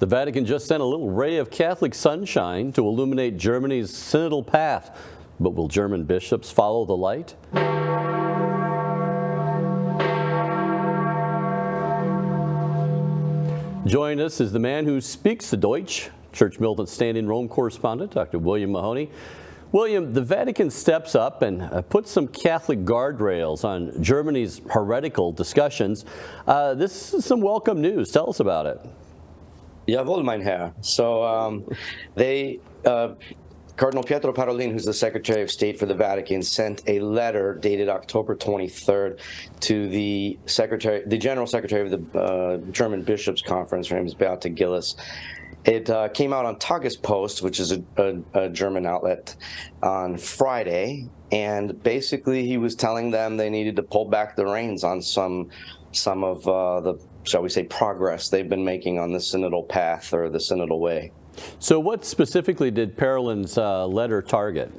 The Vatican just sent a little ray of Catholic sunshine to illuminate Germany's synodal path. But will German bishops follow the light? Joining us is the man who speaks the Deutsch, Church Militant stand-in Rome correspondent, Dr. William Mahoney. William, the Vatican steps up and puts some Catholic guardrails on Germany's heretical discussions. This is some welcome news. Tell us about it. Jawohl, mein Herr. So Cardinal Pietro Parolin, who's the Secretary of State for the Vatican, sent a letter dated October 23rd to the General Secretary of the German Bishops' Conference. Her name is Beate Gilles. It came out on Tagespost, which is a German outlet, on Friday, and basically he was telling them they needed to pull back the reins on some of the, shall we say, progress they've been making on the synodal path or the synodal way. So what specifically did Parolin's letter target?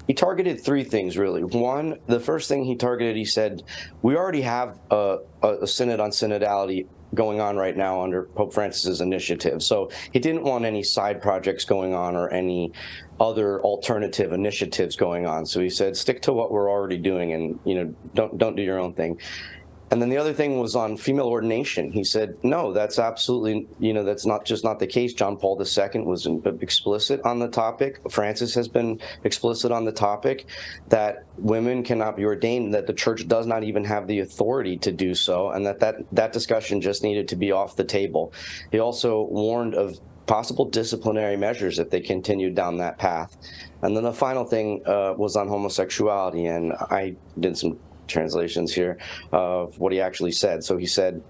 He targeted three things, really. One, the first thing he targeted, he said, we already have a synod on synodality going on right now under Pope Francis's initiative. So he didn't want any side projects going on or any other alternative initiatives going on. So he said, stick to what we're already doing and, don't do your own thing. And then the other thing was on female ordination. He said, no, that's absolutely, that's not the case. John Paul II was explicit on the topic. Francis has been explicit on the topic that women cannot be ordained, that the church does not even have the authority to do so, and that discussion just needed to be off the table. He also warned of possible disciplinary measures if they continued down that path. And then the final thing was on homosexuality, and I did some translations here of what he actually said. So he said,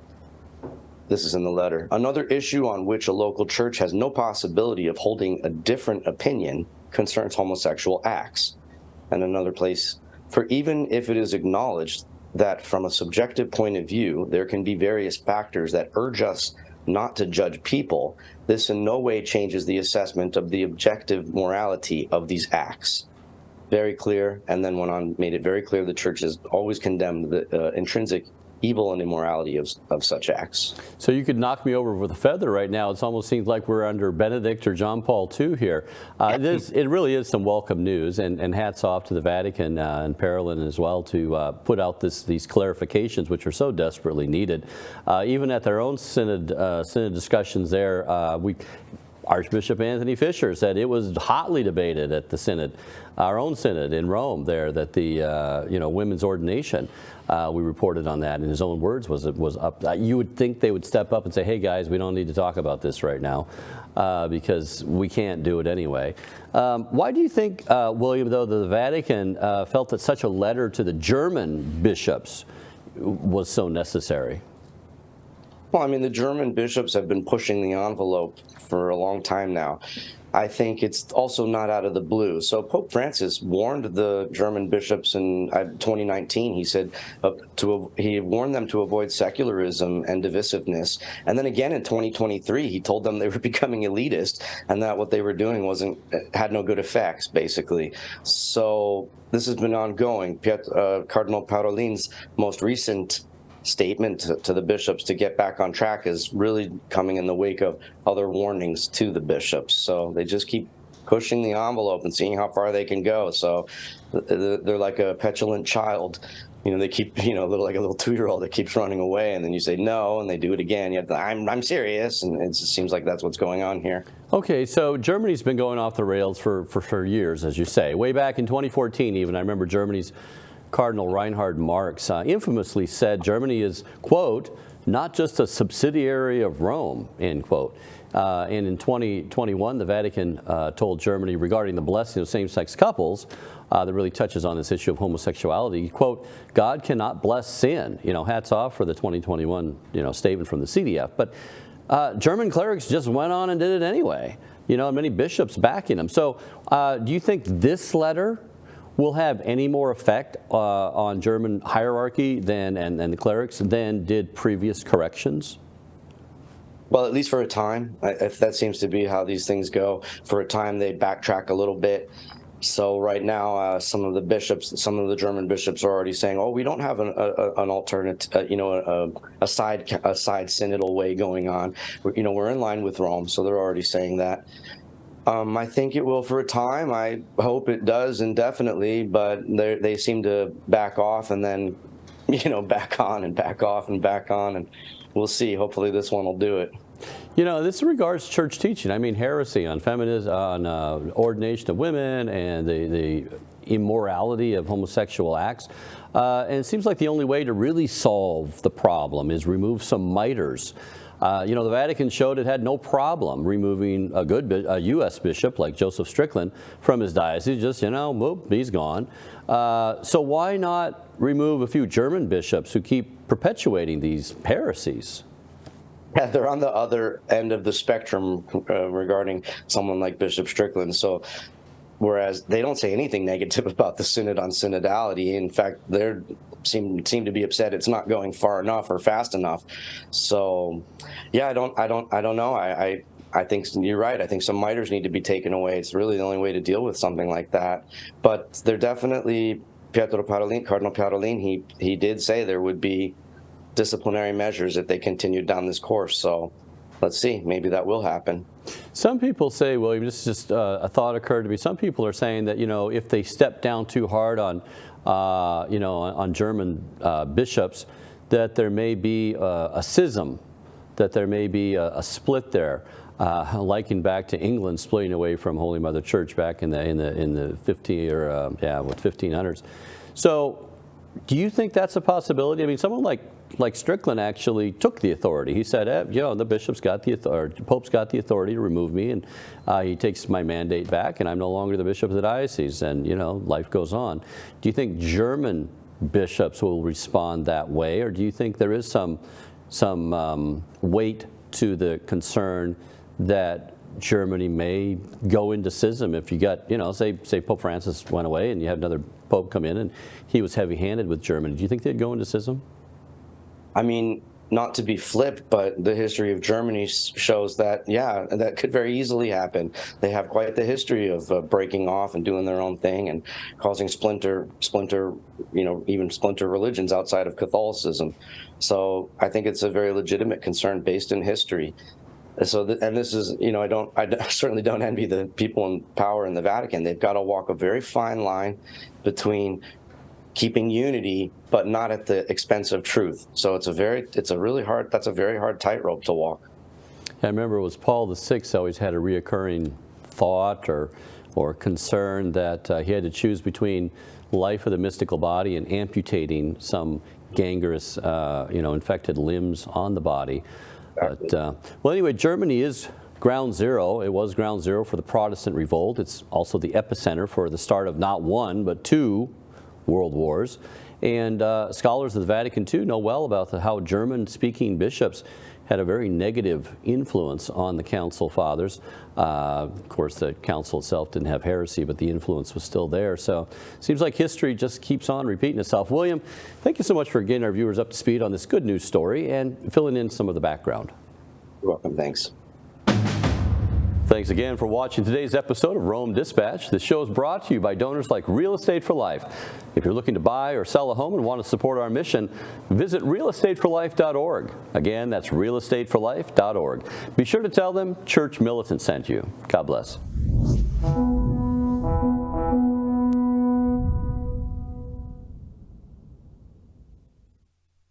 this is in the letter, another issue on which a local church has no possibility of holding a different opinion concerns homosexual acts. And another place, for even if it is acknowledged that from a subjective point of view, there can be various factors that urge us not to judge people, this in no way changes the assessment of the objective morality of these acts. Very clear, and then went on, made it very clear the church has always condemned the intrinsic evil and immorality of such acts. So you could knock me over with a feather right now. It almost seems like we're under Benedict or John Paul II here. It really is some welcome news, and hats off to the Vatican and Parolin as well to put out these clarifications, which are so desperately needed. Even at their own synod discussions there, Archbishop Anthony Fisher said it was hotly debated at the synod, our own synod in Rome there, that the women's ordination, we reported on that in his own words, was up. You would think they would step up and say, hey guys, we don't need to talk about this right now because we can't do it anyway. Why do you think, William, though, the Vatican felt that such a letter to the German bishops was so necessary? Well, I mean, the German bishops have been pushing the envelope for a long time now. I think it's also not out of the blue. So Pope Francis warned the German bishops in 2019. He said he warned them to avoid secularism and divisiveness. And then again in 2023, he told them they were becoming elitist and that what they were doing had no good effects, basically. So this has been ongoing. Cardinal Parolin's most recent statement to the bishops to get back on track is really coming in the wake of other warnings to the bishops. So they just keep pushing the envelope and seeing how far they can go. So they're like a petulant child. They keep, like a little 2-year-old that keeps running away, and then you say no, and they do it again. You have to, I'm serious, and it just seems like that's what's going on here. Okay, so Germany's been going off the rails for years, as you say. Way back in 2014 even, I remember Germany's Cardinal Reinhard Marx infamously said Germany is, quote, not just a subsidiary of Rome, end quote. And in 2021, the Vatican told Germany regarding the blessing of same-sex couples, that really touches on this issue of homosexuality, quote, God cannot bless sin. Hats off for the 2021, statement from the CDF. But German clerics just went on and did it anyway, and many bishops backing them. So do you think this letter will have any more effect on German hierarchy and the clerics than did previous corrections? Well, at least for a time. If that seems to be how these things go. For a time, they backtrack a little bit. So right now, some of the German bishops are already saying, "Oh, we don't have an alternate, a side synodal way going on. We're in line with Rome." So they're already saying that. I think it will for a time. I hope it does indefinitely, but they seem to back off and then, back on and back off and back on, and we'll see. Hopefully, this one will do it. This regards church teaching. I mean, heresy on feminism, on ordination of women, and the immorality of homosexual acts. And it seems like the only way to really solve the problem is remove some miters. The Vatican showed it had no problem removing a U.S. bishop like Joseph Strickland from his diocese. Just, whoop, he's gone. So why not remove a few German bishops who keep perpetuating these heresies? Yeah, they're on the other end of the spectrum regarding someone like Bishop Strickland. So, whereas they don't say anything negative about the Synod on synodality, in fact, they seem to be upset it's not going far enough or fast enough. So, yeah, I don't know. I think you're right. I think some miters need to be taken away. It's really the only way to deal with something like that. But they're definitely Cardinal Parolin. He did say there would be disciplinary measures if they continued down this course. So let's see, maybe that will happen. Some people say, William, this is just a thought occurred to me. Some people are saying that, if they step down too hard on German bishops, that there may be a schism, that there may be a split there, likened back to England splitting away from Holy Mother Church back in the 1500s. So, do you think that's a possibility? I mean, someone like Strickland actually took the authority. He said, the bishop's got the authority, Pope's got the authority to remove me, and he takes my mandate back, and I'm no longer the bishop of the diocese, and life goes on. Do you think German bishops will respond that way, or do you think there is some weight to the concern that Germany may go into schism if you got, say Pope Francis went away and you had another Pope come in and he was heavy-handed with Germany. Do you think they'd go into schism? I mean, not to be flip, but the history of Germany shows that, that could very easily happen. They have quite the history of breaking off and doing their own thing and causing splinter, even splinter religions outside of Catholicism. So I think it's a very legitimate concern based in history. So, and this is, I certainly don't envy the people in power in the Vatican. They've got to walk a very fine line between keeping unity, but not at the expense of truth. So that's a very hard tightrope to walk. I remember it was Paul VI always had a reoccurring thought or concern that he had to choose between life of the mystical body and amputating some gangrenous, infected limbs on the body. But, anyway, Germany is ground zero. It was ground zero for the Protestant revolt. It's also the epicenter for the start of not one, but two world wars. And scholars of the Vatican, too, know well about how German-speaking bishops had a very negative influence on the Council Fathers. Of course, the Council itself didn't have heresy, but the influence was still there. So it seems like history just keeps on repeating itself. William, thank you so much for getting our viewers up to speed on this good news story and filling in some of the background. You're welcome. Thanks. Thanks again for watching today's episode of Rome Dispatch. This show is brought to you by donors like Real Estate for Life. If you're looking to buy or sell a home and want to support our mission, visit realestateforlife.org. Again, that's realestateforlife.org. Be sure to tell them Church Militant sent you. God bless.